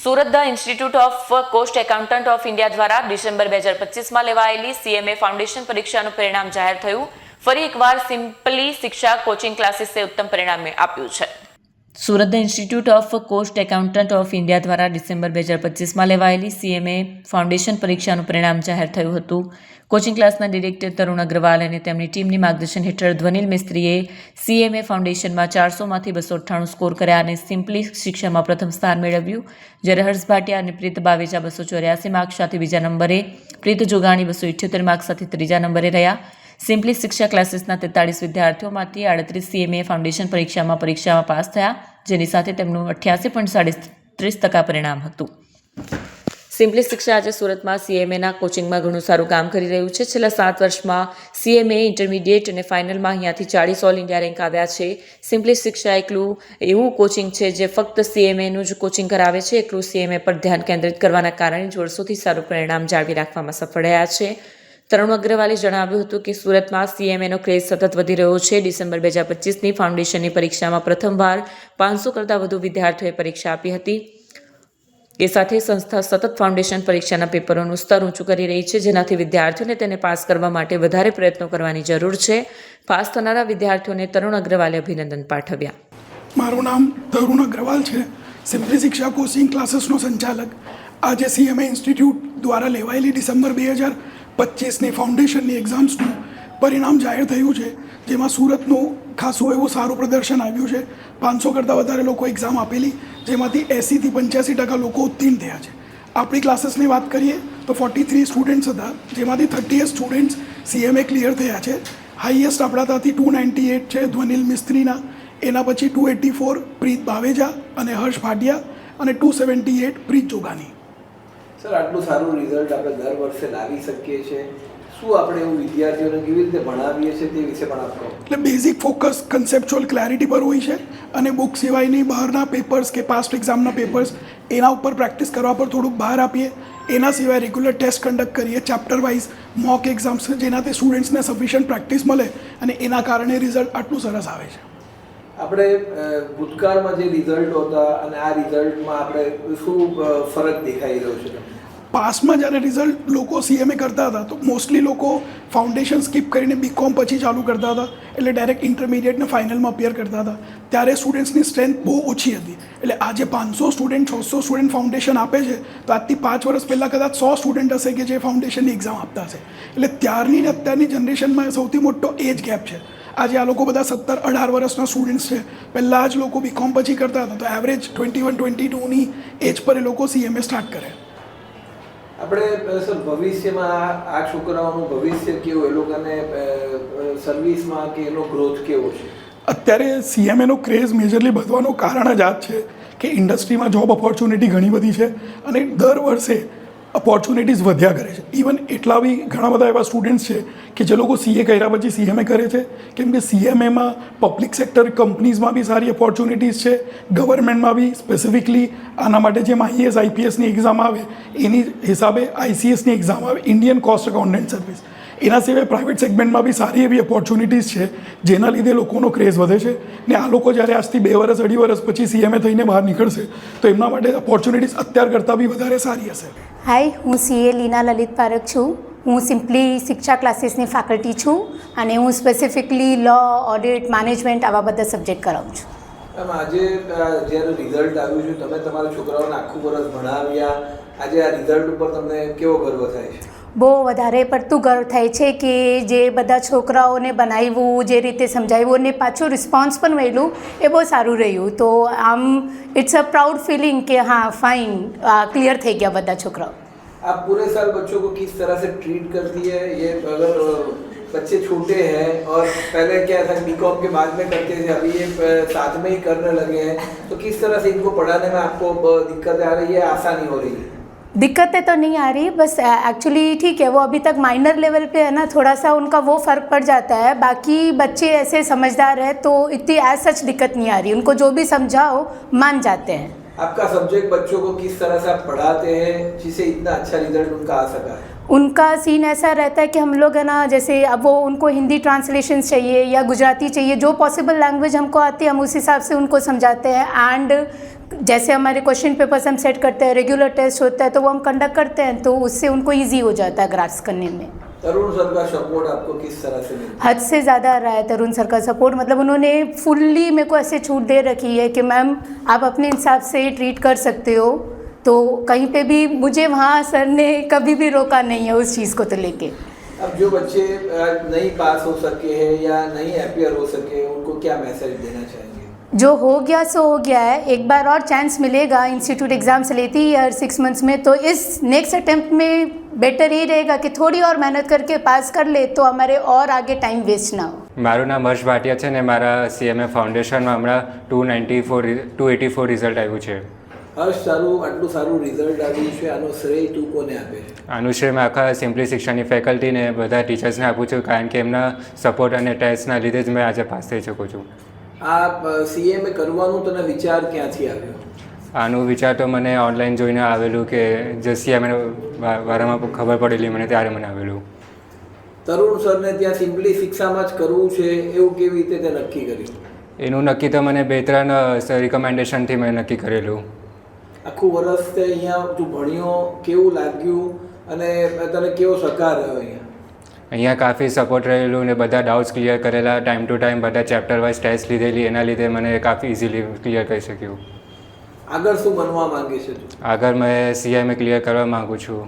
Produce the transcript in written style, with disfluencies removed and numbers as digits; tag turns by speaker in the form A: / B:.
A: Surat the institute of cost accountant of India દ્વારા December 2025માં લેવાયેલી CMA foundation પરીક્ષાનું પરિણામ જાહેર થયું. ફરી એકવાર સિમ્પલી શિક્ષા કોચિંગ ક્લાસીસે ઉત્તમ પરિણામ આપ્યું છે. Surat the institute of cost accountant of India દ્વારા ડિસેમ્બર 2025માં લેવાયેલી CMA ફાઉન્ડેશન પરીક્ષાનું પરિણામ જાહેર થયું હતું. કોચિંગ ક્લાસના ડિરેક્ટર તરુણ અગ્રવાલ અને તેમની ટીમની માર્ગદર્શન હેઠળ ધ્વનિલ મિસ્ત્રીએ CMA ફાઉન્ડેશનમાં 400માંથી 298 સ્કોર કર્યા અને સિમ્પલી શિક્ષામાં પ્રથમ સ્થાન મેળવ્યું. જ્યારે હર્ષ ભાટિયા અને પ્રીત બાવેજા 284 માર્ક્સ સાથે બીજા નંબરે, પ્રીત જોગાણી 278 માર્ક્સ સાથે ત્રીજા નંબરે રહ્યા. સિમ્પલી શિક્ષા ક્લાસીસના 43 વિદ્યાર્થીઓમાંથી 38 CMA ફાઉન્ડેશન પરીક્ષામાં પાસ થયા, જેની સાથે તેમનું 88.37% પરિણામ હતું. સિમ્પલી શિક્ષા આજે સુરતમાં CMAના કોચિંગમાં ઘણું સારું કામ કરી રહ્યું છે. છેલ્લા 7 વર્ષમાં CMA ઇન્ટરમીડિયેટ અને ફાઇનલમાં અહીંયાથી 40 ઓલ ઇન્ડિયા રેન્ક આવ્યા છે. સિમ્પલી શિક્ષા એવું કોચિંગ છે જે ફક્ત CMAનું જ કોચિંગ કરાવે છે. એકલું CMA પર ધ્યાન કેન્દ્રિત કરવાના કારણે જ વર્ષોથી સારું પરિણામ જાળવી રાખવામાં સફળ રહ્યા છે. તરુણ અગ્રવાલે જણાવ્યું હતું કે સુરતમાં CMAનો ક્રેઝ સતત વધી રહ્યો છે. ડિસેમ્બર 2025ની ફાઉન્ડેશનની પરીક્ષામાં પ્રથમવાર 500 કરતાં વધુ વિદ્યાર્થીઓએ પરીક્ષા આપી હતી. એ સાથે સંસ્થા સતત ફાઉન્ડેશન પરીક્ષાના પેપરોનું સ્તર ઊંચું કરી રહી છે, જેનાથી વિદ્યાર્થીઓને તેને પાસ કરવા માટે વધારે પ્રયત્નો કરવાની જરૂર છે. પાસ થનારા વિદ્યાર્થીઓને તરુણ અગ્રવાલે અભિનંદન પાઠવ્યા.
B: મારું નામ તરુણ અગ્રવાલ છે, સિમ્પલી શિક્ષા કોચિંગ ક્લાસીસનો સંચાલક. આજે CMA ઇન્સ્ટિટ્યૂટ દ્વારા લેવાયેલી ડિસેમ્બર 2025ની ફાઉન્ડેશનની એક્ઝામ્સનું પરિણામ જાહેર થયું છે, જેમાં સુરતનું ખાસું એવું સારું પ્રદર્શન આવ્યું છે. 500 કરતાં વધારે લોકો એક્ઝામ આપેલી, જેમાંથી 80થી 85% લોકો ઉત્તીર્ણ થયા છે. આપણી ક્લાસીસની વાત કરીએ તો 43 સ્ટુડન્ટ્સ હતા, જેમાંથી 38 સ્ટુડન્ટ્સ CMA ક્લિયર થયા છે. હાઈએસ્ટ આપણા ત્યાંથી 298 છે ધ્વનિલ મિસ્ત્રીના, એના પછી 284 પ્રીત બાવેજા અને હર્ષ ભાટિયા અને 278 પ્રીત જોગાની.
C: સર, આટલું સારું રિઝલ્ટ આપણે દર વર્ષે લાવી શકીએ છીએ. શું આપણે એવું વિદ્યાર્થીઓને કેવી રીતે ભણાવીએ છીએ તે વિશે પણ આપ કહો.
B: એટલે બેઝિક ફોકસ કન્સેપ્ચ્યુઅલ ક્લેરિટી પર હોય છે અને બુક સિવાયની બહારના પેપર્સ કે પાસ્ટ એક્ઝામના પેપર્સ એના ઉપર પ્રેક્ટિસ કરવા પર થોડુંક બહાર આપીએ. એના સિવાય રેગ્યુલર ટેસ્ટ કન્ડક્ટ કરીએ, ચેપ્ટર વાઇઝ મોક એક્ઝામ્સ, જેનાથી સ્ટુડન્ટ્સને સફિશિયન્ટ પ્રેક્ટિસ મળે અને એના કારણે રિઝલ્ટ આટલું સરસ આવે છે.
C: આપણે ભૂતકાળમાં જે રિઝલ્ટ હતા અને આ રિઝલ્ટમાં આપણે શું ફરક દેખાઈ રહ્યો છે?
B: પાસમાં જ્યારે રિઝલ્ટ લોકો CMA કરતા હતા તો મોસ્ટલી લોકો ફાઉન્ડેશન સ્કીપ કરીને BCom પછી ચાલુ કરતા હતા, એટલે ડાયરેક્ટ ઇન્ટરમીડિયેટને ફાઇનલમાં અપિયર કરતા હતા. ત્યારે સ્ટુડન્ટ્સની સ્ટ્રેન્થ બહુ ઓછી હતી. એટલે આજે 500 સ્ટુડન્ટ 600 સ્ટુડન્ટ ફાઉન્ડેશન આપે છે, તો આજથી 5 વર્ષ પહેલાં કદાચ 100 સ્ટુડન્ટ હશે કે જે ફાઉન્ડેશનની એક્ઝામ આપતા હશે. એટલે ત્યારની ને અત્યારની જનરેશનમાં સૌથી મોટો એજ ગેપ છે. આજે આ લોકો બધા 17-18 વર્ષના સ્ટુડન્ટ્સ છે. પહેલાં જ લોકો BCom પછી કરતા હતા, તો એવરેજ 21-22ની એજ પર એ લોકો CMA સ્ટાર્ટ કરે.
C: આપણે સર ભવિષ્યમાં આ છોકરાઓનું ભવિષ્ય કેવું, એ લોકોને સર્વિસમાં કે એનો ગ્રોથ કેવો છે?
B: અત્યારે CMAનો ક્રેઝ મેજરલી વધવાનું કારણ જ આ જ છે કે ઇન્ડસ્ટ્રીમાં જોબ ઓપોર્ચ્યુનિટી ઘણી બધી છે અને દર વર્ષે ઓપોર્ચ્યુનિટીઝ વધ્યા કરે છે. ઇવન એટલા બી ઘણા બધા એવા સ્ટુડન્ટ્સ છે કે જે લોકો CA કર્યા પછી CMA કરે છે, કેમ કે CMAમાં પબ્લિક સેક્ટર કંપનીઝમાં બી સારી ઓપોર્ચ્યુનિટીઝ છે, ગવર્મેન્ટમાં બી. સ્પેસિફિકલી આના માટે જેમ IAS IPSની એક્ઝામ આવે એની હિસાબે ICSની એક્ઝામ આવે, ઇન્ડિયન કોસ્ટ એકાઉન્ટન્ટ સર્વિસ. એના સિવાય પ્રાઇવેટ સેગમેન્ટમાં બી સારી એવી ઓપોર્ચ્યુનિટીઝ છે, જેના લીધે લોકોનો ક્રેઝ વધે છે. ને આ લોકો જ્યારે આજથી 2 વર્ષ 2.5 વર્ષ પછી CMA થઈને બહાર નીકળશે તો એમના માટે ઓપોર્ચ્યુનિટીઝ અત્યાર કરતાં બી વધારે સારી હશે.
D: હાય, હું CA લીના લલિત પારખ છું. હું સિમ્પલી શિક્ષા ક્લાસીસની ફેકલ્ટી છું અને હું સ્પેસિફિકલી લો, ઓડિટ, મેનેજમેન્ટ આવા બધા સબ્જેક્ટ કરાવું છું.
C: મેમ, આજે જ્યારે રિઝલ્ટ આવ્યું છે, તમે તમારા છોકરાઓને આખું વર્ષ ભણાવ્યા, આજે આ રિઝલ્ટ ઉપર તમને કેવો ગર્વ થાય છે?
D: બહુ વધારે પડતું ગર્વ થાય છે કે જે બધા છોકરાઓને બનાવ્યું, જે રીતે સમજાવ્યું અને પાછું રિસ્પોન્સ પણ મળ્યું એ બહુ સારું રહ્યું. તો આમ ઇટ્સ અ प्राउड फीलिंग कि हाँ फाइन क्लियर થઈ ગયા બધા છોકરાઓ.
C: आप पूरे साल बच्चों को किस तरह से ट्रीट करती है? ये अगर बच्चे छोटे हैं और पहले क्या था BCom के बाद में करते थे, अभी ये साथ में ही करने लगे हैं, तो किस तरह से इनको पढ़ाने में आपको दिक्कतें आ रही है, आसानी हो रही है?
D: दिक्कतें तो नहीं आ रही, बस एक्चुअली ठीक है, वो अभी तक माइनर लेवल पे है ना, थोड़ा सा उनका वो फ़र्क पड़ जाता है. बाकी बच्चे ऐसे समझदार है तो इतनी एज सच दिक्कत नहीं आ रही. उनको जो भी समझाओ मान जाते हैं.
C: आपका सब्जेक्ट बच्चों को किस तरह से आप पढ़ाते हैं जिससे इतना अच्छा रिजल्ट उनका आ सका है?
D: उनका सीन ऐसा रहता है कि हम लोग है ना, जैसे अब वो उनको हिंदी ट्रांसलेशन चाहिए या गुजराती चाहिए, जो पॉसिबल लैंग्वेज हमको आती है हम उस हिसाब से उनको समझाते हैं. एंड जैसे हमारे क्वेश्चन पेपर्स हम सेट करते हैं, रेगुलर टेस्ट होता है तो वो हम कंडक्ट करते हैं, तो उससे उनको ईजी हो जाता है ग्रास्प करने में।
C: तरुण सर का सपोर्ट आपको किस तरह से मिलता
D: हद से ज़्यादा रहा है तरुण सर का सपोर्ट, मतलब उन्होंने फुल्ली मेरे को ऐसे छूट दे रखी है कि मैम आप अपने हिसाब से ट्रीट कर सकते हो, तो कहीं पे भी मुझे वहाँ सर ने कभी भी रोका नहीं है उस चीज़ को तो लेके।
C: अब जो बच्चे नहीं पास हो सके हैं या नहीं अपियर हो सके, उनको क्या मैसेज देना चाहेंगे?
D: जो हो गया सो हो गया है, एक बार और चांस मिलेगा। इंस्टीट्यूट एग्ज़ाम्स लेती है हर 6 मंथ्स में, तो इस नेक्स्ट अटेम्प्ट में बेटर ये रहेगा कि थोड़ी और મહેનત करके પાસ कर ले तो हमारे और आगे टाइम वेस्ट ना हो।
E: મારું નામ હર્ષ ભાટિયા છે ને મારા CMA ફાઉન્ડેશનમાં હમણાં 284 રિઝલ્ટ આવ્યું છે।
C: હર્ષ, આટલું સારું રિઝલ્ટ આવ્યું છે, આનો શ્રેય તું કોને આપે છે?
E: આનું શ્રેય મેં આખા સિમ્પલી શિક્ષણની ફેકલ્ટીને બધા ટીચર્સને આપું છું, કારણ કે એમના સપોર્ટ અને ટેસ્ટના લીધે જ મેં આજે પાસ થઈ શકું છું।
C: આ CMA કરવાનું તને વિચાર ક્યાંથી આવ્યો?
E: આનું વિચાર તો મને ઓનલાઈન જોઈને આવેલું કે જે CMA વારામાં ખબર પડેલી મને ત્યારે મને આવેલું।
C: તરુણ સરને ત્યાં સિમ્પલી શિક્ષામાં જ કરવું છે એવું કેવી રીતે તે નક્કી કર્યું?
E: એનું નક્કી તો મને 2-3 રિકમેન્ડેશનથી મેં નક્કી કરેલું।
C: આખું વર્ષ તે અહીંયા તું ભણ્યો, કેવું લાગ્યું અને તને કેવો સહકાર રહ્યો અહીંયા?
E: અહીંયા કાફી સપોર્ટ રહેલું ને બધા ડાઉટ્સ ક્લિયર કરેલા, ટાઈમ ટુ ટાઈમ બધા ચેપ્ટર વાઇઝ ટેસ્ટ લીધેલી, એના લીધે મને કાફી ઇઝીલી ક્લિયર કરી શક્યું।
C: આગળ શું બનવા માંગે છે તું?
E: આગળ મેં CMA ક્લિયર કરવા માગું છું।